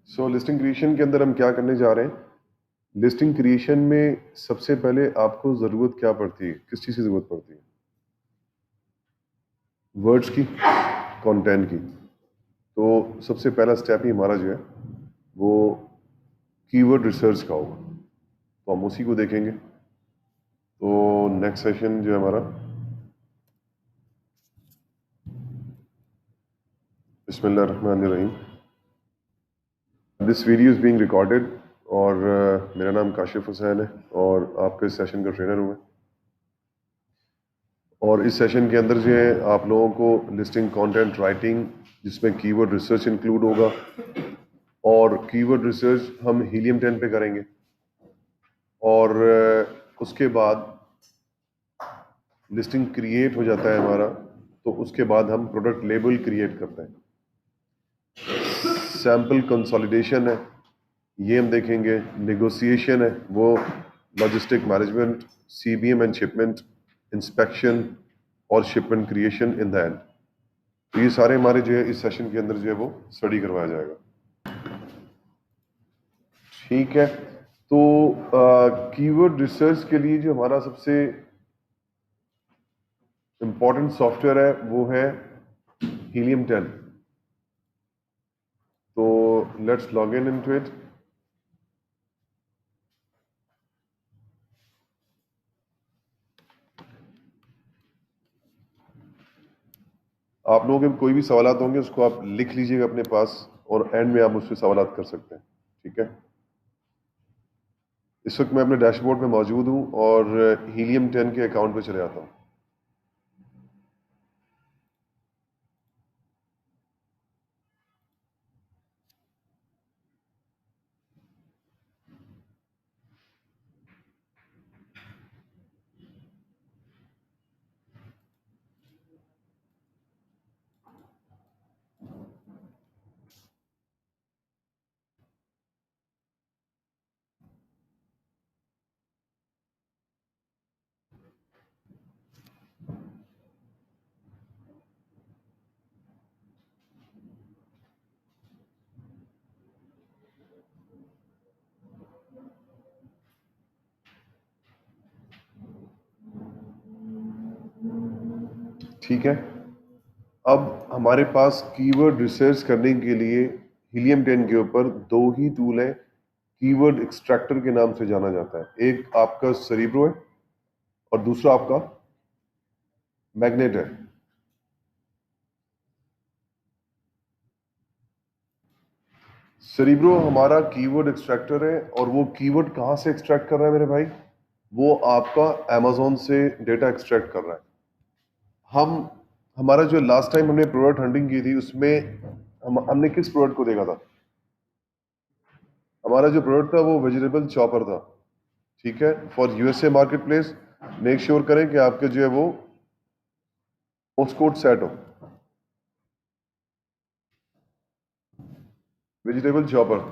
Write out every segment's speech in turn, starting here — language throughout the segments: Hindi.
लिस्टिंग क्रिएशन के अंदर हम क्या करने जा रहे हैं। लिस्टिंग क्रिएशन में सबसे पहले आपको ज़रूरत क्या पड़ती है, किस चीज़ की ज़रूरत पड़ती है? वर्ड्स की, कंटेंट की। तो सबसे पहला स्टेप ही हमारा जो है वो कीवर्ड रिसर्च का होगा, तो हम उसी को देखेंगे। तो नेक्स्ट सेशन जो है हमारा, बिस्मिल्लाहिर्रहमानिर्रहीम। This video is being recorded और मेरा नाम काशिफ हुसैन है और आपके इस सेशन का ट्रेनर हूँ मैं। और इस सेशन के अंदर जो है आप लोगों को लिस्टिंग कंटेंट राइटिंग, जिसमें कीवर्ड रिसर्च इंक्लूड होगा, और कीवर्ड रिसर्च हम हीलियम 10 पे करेंगे। और उसके बाद लिस्टिंग क्रिएट हो जाता है हमारा, तो उसके बाद हम प्रोडक्ट लेबल क्रिएट करते हैं। सैंपल कंसोलिडेशन है, ये हम देखेंगे। नेगोशिएशन है, वो logistic management, CBM and shipment, inspection और shipment creation in the end. तो ये सारे हमारे जो है इस सेशन के अंदर जो है वो स्टडी करवाया जाएगा। ठीक है, तो कीवर्ड रिसर्च के लिए जो हमारा सबसे इंपॉर्टेंट सॉफ्टवेयर है वो है हीलियम 10। तो let's log in into it. आप लोगों के कोई भी सवालात होंगे उसको आप लिख लीजिएगा अपने पास, और एंड में आप मुझसे सवालात कर सकते हैं। ठीक है, इस वक्त मैं अपने डैशबोर्ड में मौजूद हूं और हीलियम 10 के अकाउंट पे चले आता हूं। ठीक है, अब हमारे पास कीवर्ड रिसर्च करने के लिए हीलियम 10 के ऊपर दो ही टूल है, कीवर्ड एक्सट्रैक्टर के नाम से जाना जाता है। एक आपका सेरिब्रो है और दूसरा आपका मैग्नेट है। सेरिब्रो हमारा कीवर्ड एक्सट्रैक्टर है, और वो कीवर्ड कहां से एक्सट्रैक्ट कर रहा है मेरे भाई? वो आपका अमेजोन से डेटा एक्सट्रैक्ट कर रहा है। हम हमारा जो लास्ट टाइम हमने प्रोडक्ट हंटिंग की थी उसमें हमने किस प्रोडक्ट को देखा था? हमारा जो प्रोडक्ट था वो वेजिटेबल चॉपर था। ठीक है, for USA market place make sure करें कि आपके जो है वो पोस्ट कोड सेट हो। Vegetable chopper.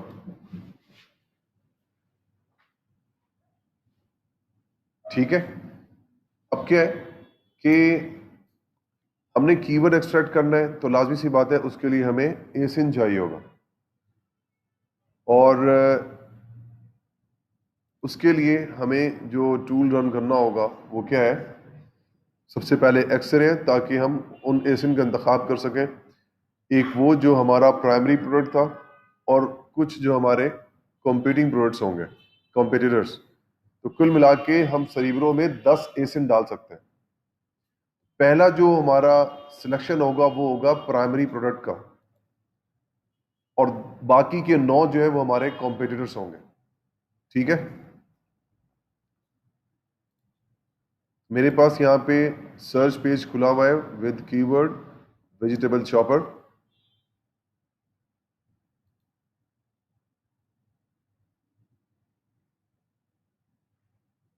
ठीक है, अब क्या है कि हमने कीवर्ड एक्सट्रैक्ट करना है, तो लाजमी सी बात है उसके लिए हमें एसिन चाहिए होगा। और उसके लिए हमें जो टूल रन करना होगा वो क्या है? सबसे पहले एक्सरे, ताकि हम उन एसिन का इंतखाब कर सकें। एक वो जो हमारा प्राइमरी प्रोडक्ट था, और कुछ जो हमारे कॉम्पिटिंग प्रोडक्ट्स होंगे, कॉम्पिटिटर्स। तो कुल मिला के हम सेरिब्रो में 10 एसिन डाल सकते हैं। पहला जो हमारा सिलेक्शन होगा वो होगा प्राइमरी प्रोडक्ट का, और बाकी के 9 जो है वो हमारे कॉम्पिटिटर्स होंगे। ठीक है, मेरे पास यहाँ पे सर्च पेज खुला हुआ है विद कीवर्ड वेजिटेबल चॉपर।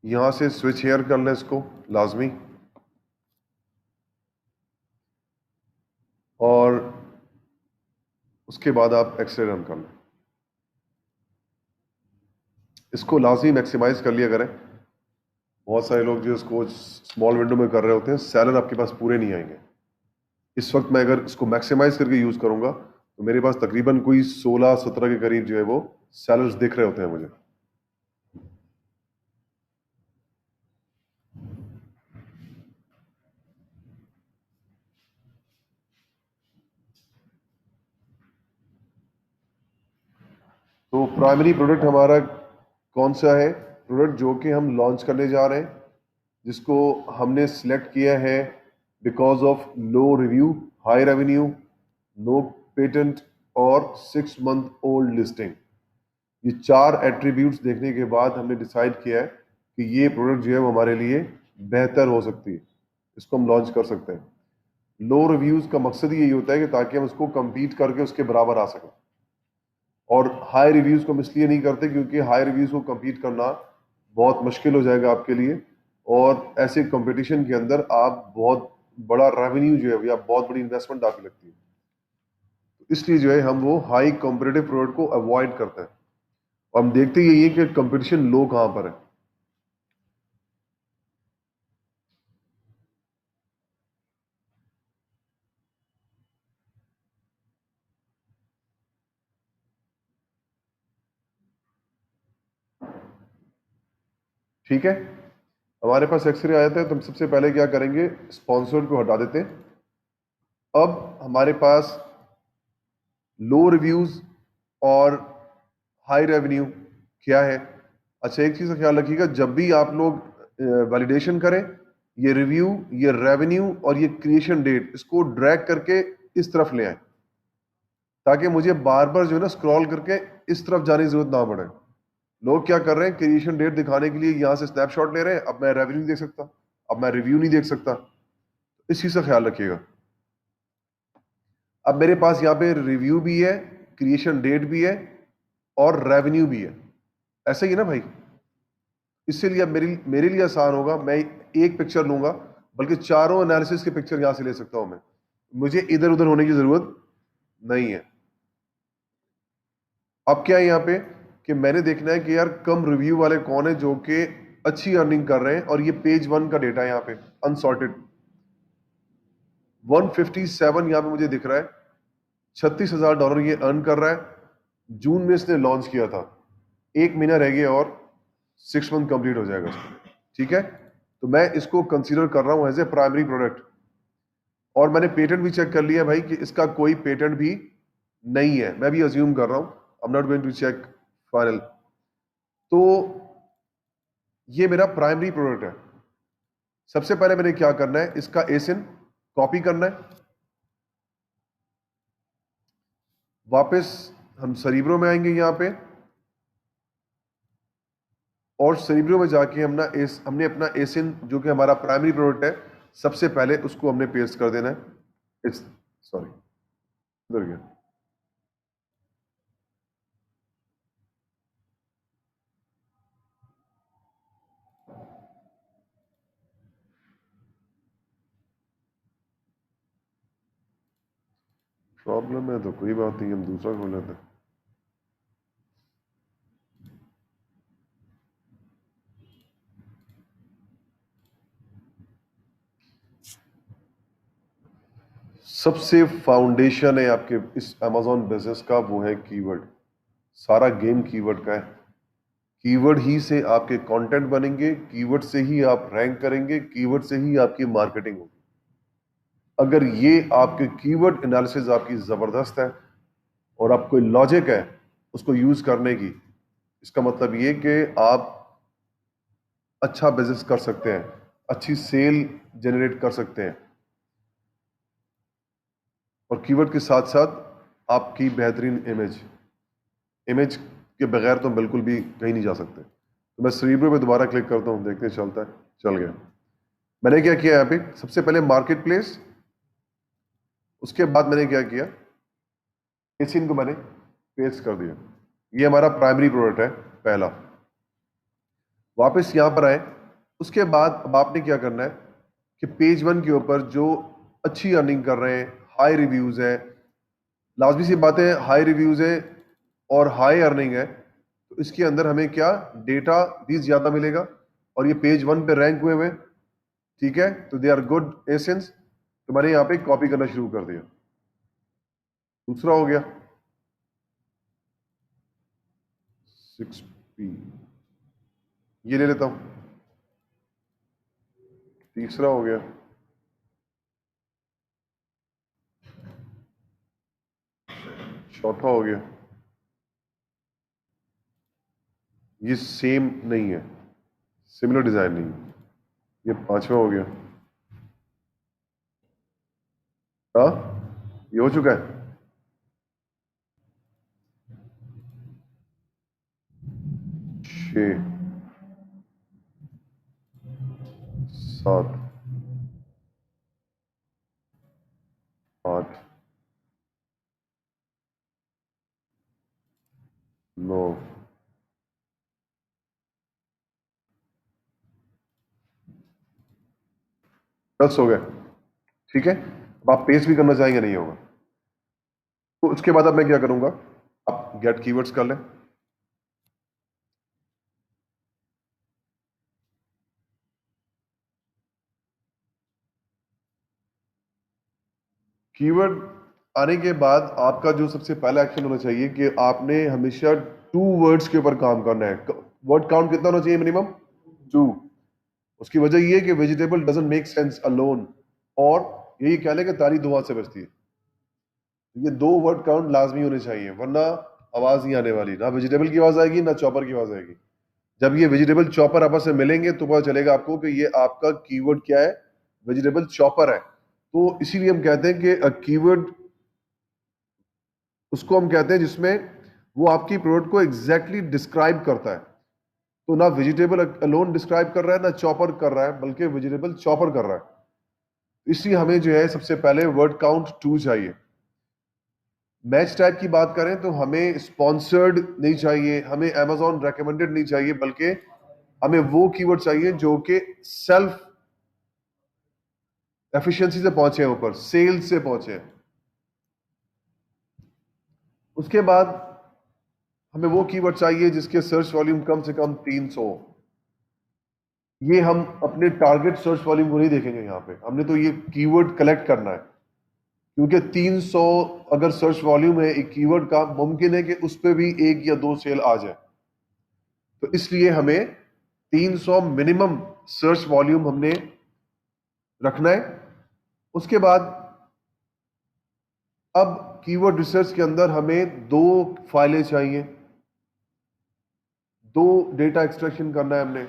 यहां से स्विच हेयर कर लें इसको लाजमी, और उसके बाद आप एक्सरे रन कर लें। इसको लाजमी मैक्सिमाइज कर लिया करें। बहुत सारे लोग जो इसको स्मॉल विंडो में कर रहे होते हैं, सेलर आपके पास पूरे नहीं आएंगे। इस वक्त मैं अगर इसको मैक्सिमाइज करके यूज करूंगा तो मेरे पास तकरीबन कोई 16-17 के करीब जो है वो सेलर्स दिख रहे होते हैं मुझे। तो प्राइमरी प्रोडक्ट हमारा कौन सा है? प्रोडक्ट जो कि हम लॉन्च करने जा रहे हैं, जिसको हमने सिलेक्ट किया है because of low review, high revenue, no patent और 6 मंथ ओल्ड लिस्टिंग। ये 4 एट्रीब्यूट्स देखने के बाद हमने डिसाइड किया है कि ये प्रोडक्ट जो है वो हमारे लिए बेहतर हो सकती है, इसको हम लॉन्च कर सकते हैं। लो रिव्यूज का मकसद ही यही होता है कि ताकि हम उसको compete करके उसके बराबर आ सकें। और हाई रिव्यूज को हम इसलिए नहीं करते क्योंकि हाई रिव्यूज को compete करना बहुत मुश्किल हो जाएगा आपके लिए, और ऐसे कंपटीशन के अंदर आप बहुत बड़ा रेवेन्यू जो है या बहुत बड़ी इन्वेस्टमेंट आपकी लगती है। तो इसलिए जो है हम वो हाई कॉम्पिटेटिव प्रोडक्ट को अवॉइड करते हैं, और हम देखते यही है कि कंपटीशन लो कहां पर है। ठीक है, हमारे पास एक्सरे आया था तो हम सबसे पहले क्या करेंगे, स्पॉन्सर्ड को हटा देते हैं। अब हमारे पास लो रिव्यूज और हाई रेवेन्यू क्या है? अच्छा, एक चीज का ख्याल रखिएगा, जब भी आप लोग वैलिडेशन करें, ये रिव्यू, ये रेवेन्यू और ये क्रिएशन डेट, इसको ड्रैग करके इस तरफ ले आए, ताकि मुझे बार बार जो है ना स्क्रॉल करके इस तरफ जाने की जरूरत ना पड़े। लोग क्या कर रहे हैं, क्रिएशन डेट दिखाने के लिए यहां से स्नैपशॉट ले रहे हैं, अब मैं रेवेन्यू नहीं देख सकता, अब मैं रिव्यू नहीं देख सकता। इस चीज का ख्याल रखिएगा। अब मेरे पास यहाँ पे रिव्यू भी है, क्रिएशन डेट भी है और रेवेन्यू भी है, ऐसा ही है ना भाई? इससे लिए अब मेरे लिए आसान होगा, मैं एक पिक्चर लूंगा, बल्कि चारों एनालिसिस के पिक्चर यहां से ले सकता हूं मैं, मुझे इधर उधर होने की जरूरत नहीं है। अब क्या है यहाँ पे कि मैंने देखना है कि यार कम रिव्यू वाले कौन है जो कि अच्छी अर्निंग कर रहे हैं, और ये पेज 1 का डेटा है यहाँ पे अनसॉर्टेड। 157 यहाँ पे मुझे दिख रहा है, $36,000 ये अर्न कर रहा है। जून में इसने लॉन्च किया था, 1 महीना रह गया और 6 मंथ कंप्लीट हो जाएगा इसको। ठीक है, तो मैं इसको कंसीडर कर रहा हूं एज ए प्राइमरी प्रोडक्ट। और मैंने पेटेंट भी चेक कर लिया भाई कि इसका कोई पेटेंट भी नहीं है, मैं भी अज्यूम कर रहा हूं, I am not going to check final. तो ये मेरा प्राइमरी प्रोडक्ट है। सबसे पहले मैंने क्या करना है, इसका एसिन कॉपी करना है। वापस हम सेरिब्रो में आएंगे यहां पे, और सेरिब्रो में जाके हमने अपना एसिन जो कि हमारा प्राइमरी प्रोडक्ट है, सबसे पहले उसको हमने पेस्ट कर देना है। इस सॉरी, इधर गया। प्रॉब्लम है तो कोई बात नहीं, हम दूसरा खोल लेते हैं। सबसे फाउंडेशन है आपके इस अमेजोन बिजनेस का, वो है कीवर्ड। सारा गेम कीवर्ड का है। कीवर्ड ही से आपके कंटेंट बनेंगे, कीवर्ड से ही आप रैंक करेंगे, कीवर्ड से ही आपकी मार्केटिंग होगी। अगर ये आपके कीवर्ड एनालिसिस आपकी जबरदस्त है और आपको लॉजिक है उसको यूज करने की, इसका मतलब ये कि आप अच्छा बिजनेस कर सकते हैं, अच्छी सेल जनरेट कर सकते हैं, और कीवर्ड के साथ साथ आपकी बेहतरीन इमेज, इमेज के बगैर तो बिल्कुल भी कहीं नहीं जा सकते। तो मैं सेरिब्रो पे दोबारा क्लिक करता हूं, देखते हैं चलता है। चल गया। मैंने क्या किया यहाँ पे, सबसे पहले मार्केट प्लेस, उसके बाद मैंने क्या किया, एसिन को मैंने पेस्ट कर दिया। ये हमारा प्राइमरी प्रोडक्ट है पहला। वापस यहां पर आए, उसके बाद अब आपने क्या करना है कि पेज 1 के ऊपर जो अच्छी अर्निंग कर रहे हैं, हाई रिव्यूज है, लाजमी सी बात है, हाई रिव्यूज है और हाई अर्निंग है, तो इसके अंदर हमें क्या डेटा भी ज्यादा मिलेगा, और ये पेज 1 पे रैंक हुए हुए। ठीक है, तो दे आर गुड एसेंस, तो मैंने यहाँ पे कॉपी करना शुरू कर दिया। दूसरा हो गया, 6p, ये ले लेता हूं, तीसरा हो गया। चौथा हो गया, ये सेम नहीं है, सिमिलर डिजाइन नहीं है। ये पांचवा हो गया। हाँ, ये हो चुका है। छः, सात, आठ, नौ, 10 हो गए। ठीक है, अब आप पेस्ट भी करना चाहेंगे, नहीं होगा तो उसके बाद अब मैं क्या करूंगा, आप गेट कीवर्ड्स कर लें। कीवर्ड आने के बाद आपका जो सबसे पहला एक्शन होना चाहिए कि आपने हमेशा 2 वर्ड्स के ऊपर काम करना है। वर्ड काउंट कितना होना चाहिए? मिनिमम 2। उसकी वजह यह है कि vegetable doesn't make sense alone, और यही कह लें कि तारी दो हाथ से बचती है। ये 2 वर्ड काउंट लाजमी होने चाहिए, वरना आवाज नहीं आने वाली, ना वेजिटेबल की आवाज आएगी ना चॉपर की आवाज आएगी। जब ये वेजिटेबल चॉपर आपस में मिलेंगे तो पता चलेगा आपको कि ये आपका कीवर्ड क्या है, वेजिटेबल चॉपर है। तो इसीलिए हम कहते हैं कि कीवर्ड उसको हम कहते हैं जिसमें वो आपकी प्रोडक्ट को एग्जैक्टली डिस्क्राइब करता है। तो ना वेजिटेबल अलोन डिस्क्राइब कर रहा है, ना चॉपर कर रहा है, बल्कि वेजिटेबल चॉपर कर रहा है। इसलिए हमें जो है सबसे पहले वर्ड काउंट 2 चाहिए। मैच टाइप की बात करें तो हमें स्पॉन्सर्ड नहीं चाहिए, हमें Amazon रेकमेंडेड नहीं चाहिए, बल्कि हमें वो कीवर्ड चाहिए जो कि सेल्फ एफिशिएंसी से पहुंचे हैं, ऊपर सेल्स से पहुंचे हैं। उसके बाद हमें वो कीवर्ड चाहिए जिसके सर्च वॉल्यूम कम से कम 300। ये हम अपने टारगेट सर्च वॉल्यूम को नहीं देखेंगे, यहां पे हमने तो ये कीवर्ड कलेक्ट करना है, क्योंकि 300 अगर सर्च वॉल्यूम है एक कीवर्ड का, मुमकिन है कि उस पर भी 1 या 2 सेल आ जाए। तो इसलिए हमें 300 मिनिमम सर्च वॉल्यूम हमने रखना है। उसके बाद अब कीवर्ड रिसर्च के अंदर हमें 2 फाइलें चाहिए, 2 डेटा एक्सट्रैक्शन करना है हमने।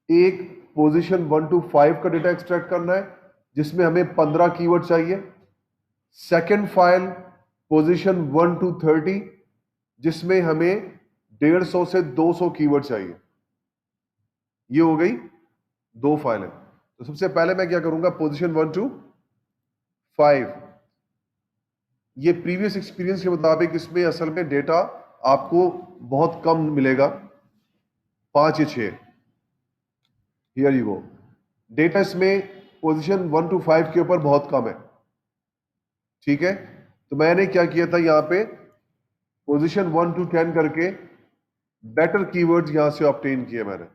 एक पोजीशन 1 to 5 का डेटा एक्सट्रैक्ट करना है जिसमें हमें 15 कीवर्ड चाहिए। सेकेंड फाइल पोजीशन 1 to 30 जिसमें हमें 150 से 200 कीवर्ड चाहिए। ये हो गई 2 फाइलें। तो सबसे पहले मैं क्या करूंगा, पोजीशन 1 to 5, ये प्रीवियस एक्सपीरियंस के मुताबिक इसमें असल में डेटा आपको बहुत कम मिलेगा, 5 या 6। हियर यू गो, डेटा इसमें पोजीशन 1 to 5 के ऊपर बहुत कम है। ठीक है, तो मैंने क्या किया था, यहां पे पोजीशन 1 to 10 करके बेटर कीवर्ड्स यहां से ऑब्टेन किए मैंने।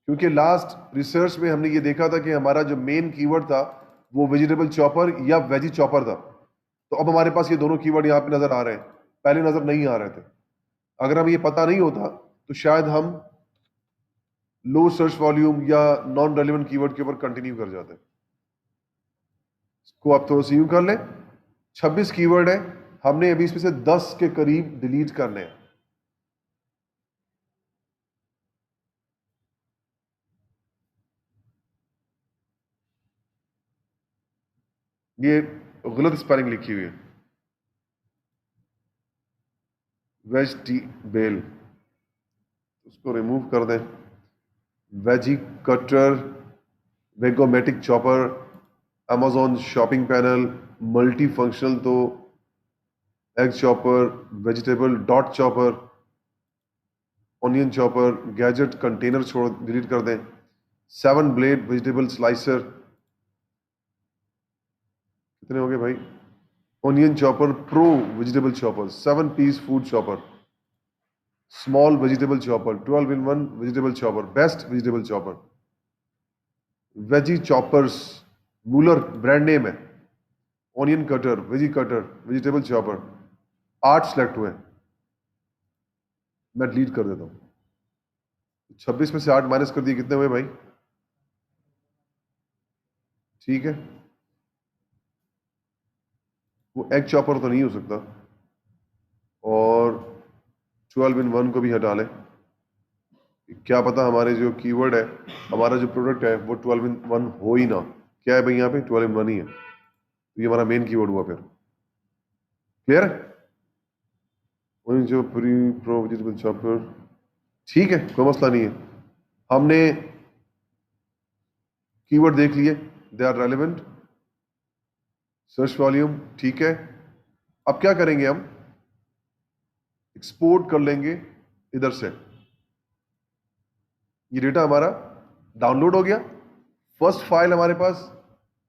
क्योंकि लास्ट रिसर्च में हमने ये देखा था कि हमारा जो मेन कीवर्ड था वो वेजिटेबल चॉपर या वेजी चॉपर था। तो अब हमारे पास ये दोनों कीवर्ड यहां पे नजर आ रहे हैं, पहले नजर नहीं आ रहे थे। अगर हमें ये पता नहीं होता तो शायद हम लो सर्च वॉल्यूम या नॉन रेलिवेंट कीवर्ड के ऊपर कंटिन्यू कर जाते। इसको आप थोड़ा सा यूं कर लें, 26 कीवर्ड है, हमने अभी इसमें से 10 के करीब डिलीट करने हैं। ये गलत स्पेलिंग लिखी हुई है, वेजिटेबल, उसको रिमूव कर दें। Veggie cutter, Vegomatic chopper, Amazon shopping panel, multi functional, तो egg chopper, vegetable dot chopper, onion chopper, gadget container छोड़ डिलीट कर दें। 7 ब्लेड वेजिटेबल स्लाइसर, कितने हो गए भाई? Onion chopper pro vegetable chopper, 7 piece food chopper, small vegetable chopper, 12-in-1 vegetable chopper, best vegetable chopper, veggie choppers, Mueller brand name है, onion cutter, veggie cutter, vegetable chopper, 8 select हुए। मैं डिलीट कर देता हूं। 26 में से 8 माइनस कर दिए, कितने हुए भाई? ठीक है, वो एग चॉपर तो नहीं हो सकता, और 12 इन 1 को भी हटा लें। क्या पता हमारे जो कीवर्ड है, हमारा जो प्रोडक्ट है वो 12 इन 1 हो ही ना। क्या है भाई यहाँ पे? 12 इन 1 ही है, तो ये हमारा मेन कीवर्ड हुआ। फिर क्लियर है? वही जो प्री प्रो वेजिटेबल चॉपर, ठीक है, कोई मसला नहीं है। हमने कीवर्ड देख लिए, they are relevant, search volume, ठीक है। अब क्या करेंगे हम? एक्सपोर्ट कर लेंगे इधर से। ये डेटा हमारा डाउनलोड हो गया, फर्स्ट फाइल हमारे पास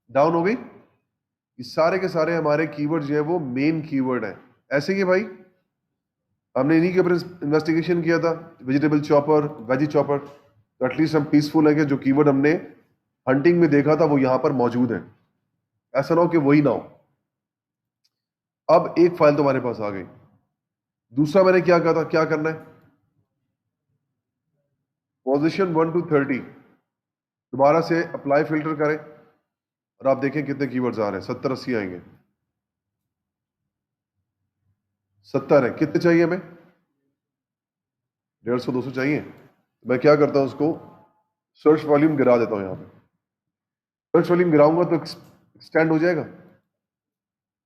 डाउन हो गई। ये सारे के सारे हमारे कीवर्ड जो है वो मेन कीवर्ड है। ऐसे ही भाई हमने इन्हीं के ऊपर इन्वेस्टिगेशन किया था, वेजिटेबल चॉपर, वेजी चॉपर, तो एटलीस्ट हम पीसफुल है कि जो कीवर्ड हमने हंटिंग में देखा था वो यहां पर मौजूद है। ऐसा ना हो कि वही ना हो। अब एक फाइल तो हमारे पास आ गई। दूसरा मैंने क्या कहा था, क्या करना है? पोजीशन 1 to 30 दोबारा से अप्लाई फिल्टर करें, और आप देखें कितने कीवर्ड्स आ रहे हैं। 70-80 आएंगे। 70 है, कितने चाहिए हमें? 150-200 चाहिए। तो मैं क्या करता हूं, उसको सर्च वॉल्यूम गिरा देता हूं। यहां पे सर्च वॉल्यूम गिराऊंगा तो एक्सटेंड हो जाएगा,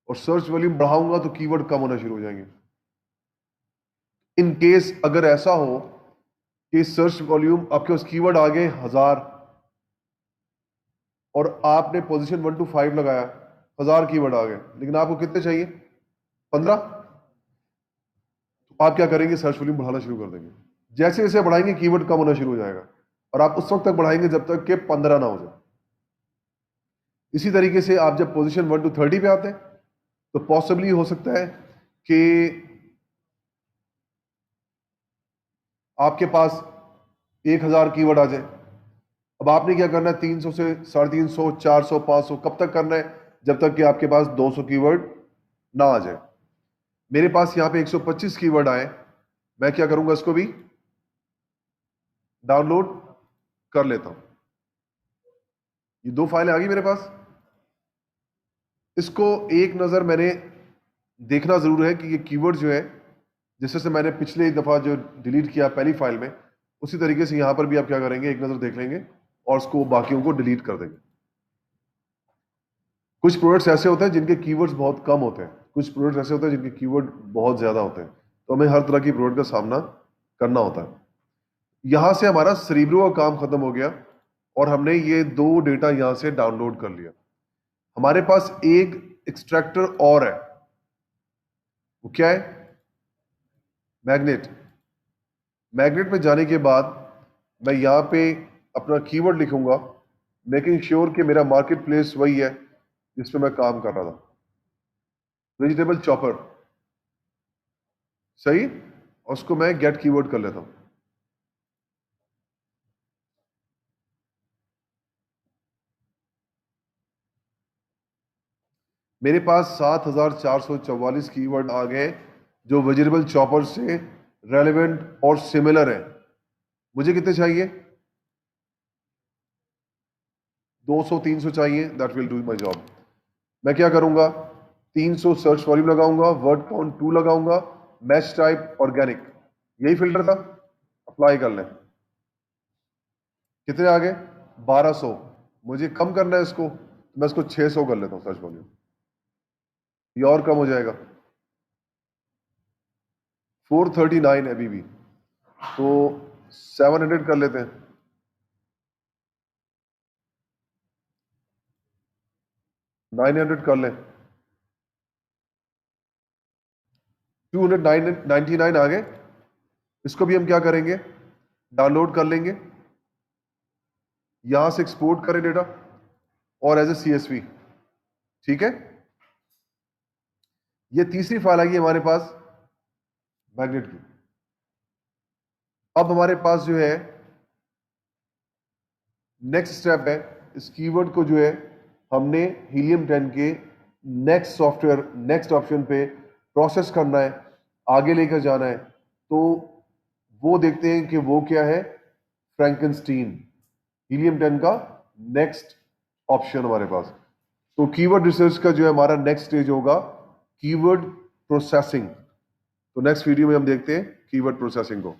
और सर्च वॉल्यूम बढ़ाऊंगा तो कीवर्ड कम होना शुरू हो जाएंगे। इन केस अगर ऐसा हो कि सर्च वॉल्यूम आपके पास कीवर्ड आ गए 1000, और आपने पोजीशन 1 to 5 लगाया, 1000 कीवर्ड आ गए, लेकिन आपको कितने चाहिए? 15। तो आप क्या करेंगे? सर्च वॉल्यूम बढ़ाना शुरू कर देंगे। जैसे जैसे बढ़ाएंगे कीवर्ड कम होना शुरू हो जाएगा, और आप उस वक्त तक बढ़ाएंगे जब तक कि 15 ना हो जाए। इसी तरीके से आप जब पोजीशन 1 to 30 पे आते हैं तो पॉसिबली हो सकता है कि आपके पास 1000 कीवर्ड आ जाए। अब आपने क्या करना है? 300 से 350, 400, 500 कब तक करना है? जब तक कि आपके पास 200 कीवर्ड ना आ जाए। मेरे पास यहां पे 125 कीवर्ड आए, मैं क्या करूंगा? इसको भी डाउनलोड कर लेता हूं। ये 2 फाइलें आ गई मेरे पास। इसको एक नजर मैंने देखना जरूर है कि ये कीवर्ड जो है, जैसे से मैंने पिछले दफा जो डिलीट किया पहली फाइल में, उसी तरीके से यहां पर भी आप क्या करेंगे? एक नजर देख लेंगे और उसको बाकियों को डिलीट कर देंगे। कुछ प्रोडक्ट्स ऐसे होते हैं जिनके कीवर्ड्स बहुत कम होते हैं, कुछ प्रोडक्ट्स ऐसे होते हैं जिनके कीवर्ड बहुत ज्यादा होते हैं, तो हमें हर तरह की प्रोडक्ट का सामना करना होता है। यहां से हमारा सरीब्रो का काम खत्म हो गया, और हमने ये 2 डेटा यहां से डाउनलोड कर लिया। हमारे पास एक एक्सट्रैक्टर और है, वो क्या है? मैग्नेट। मैग्नेट में जाने के बाद मैं यहां पे अपना कीवर्ड लिखूंगा, मेकिंग श्योर कि मेरा मार्केट प्लेस वही है जिस पे मैं काम कर रहा था, वेजिटेबल चॉपर। सही, और उसको मैं गेट कीवर्ड कर लेता हूं। मेरे पास 7444 कीवर्ड आ गए जो वेजिटेबल चॉपर से रेलेवेंट और सिमिलर है। मुझे कितने चाहिए? 200-300 चाहिए। That will do my job. मैं क्या करूंगा? 300 सर्च वॉल्यूम लगाऊंगा, वर्ड काउंट 2 लगाऊंगा, मैच टाइप ऑर्गेनिक, यही फिल्टर था। अप्लाई कर लें। कितने आ गए? 1200। मुझे कम करना है इसको, तो मैं इसको 600 कर लेता हूं सर्च वॉल्यूम, ये और कम हो जाएगा। 439 है अभी भी, तो 700 कर लेते हैं। 900 कर लें। 299 आ गए। इसको भी हम क्या करेंगे? डाउनलोड कर लेंगे, यहां से एक्सपोर्ट करें डेटा, और एज ए CSV। ठीक है, ये तीसरी फाइल आई है हमारे पास मैग्नेट की। अब हमारे पास जो है नेक्स्ट स्टेप है, इस कीवर्ड को जो है हमने हीलियम 10 के नेक्स्ट सॉफ्टवेयर, नेक्स्ट ऑप्शन पे प्रोसेस करना है, आगे लेकर जाना है, तो वो देखते हैं कि वो क्या है, फ्रैंकनस्टीन, हीलियम 10 का नेक्स्ट ऑप्शन हमारे पास। तो कीवर्ड रिसर्च का जो है हमारा नेक्स्ट स्टेज होगा कीवर्ड प्रोसेसिंग। तो नेक्स्ट वीडियो में हम देखते हैं कीवर्ड प्रोसेसिंग को।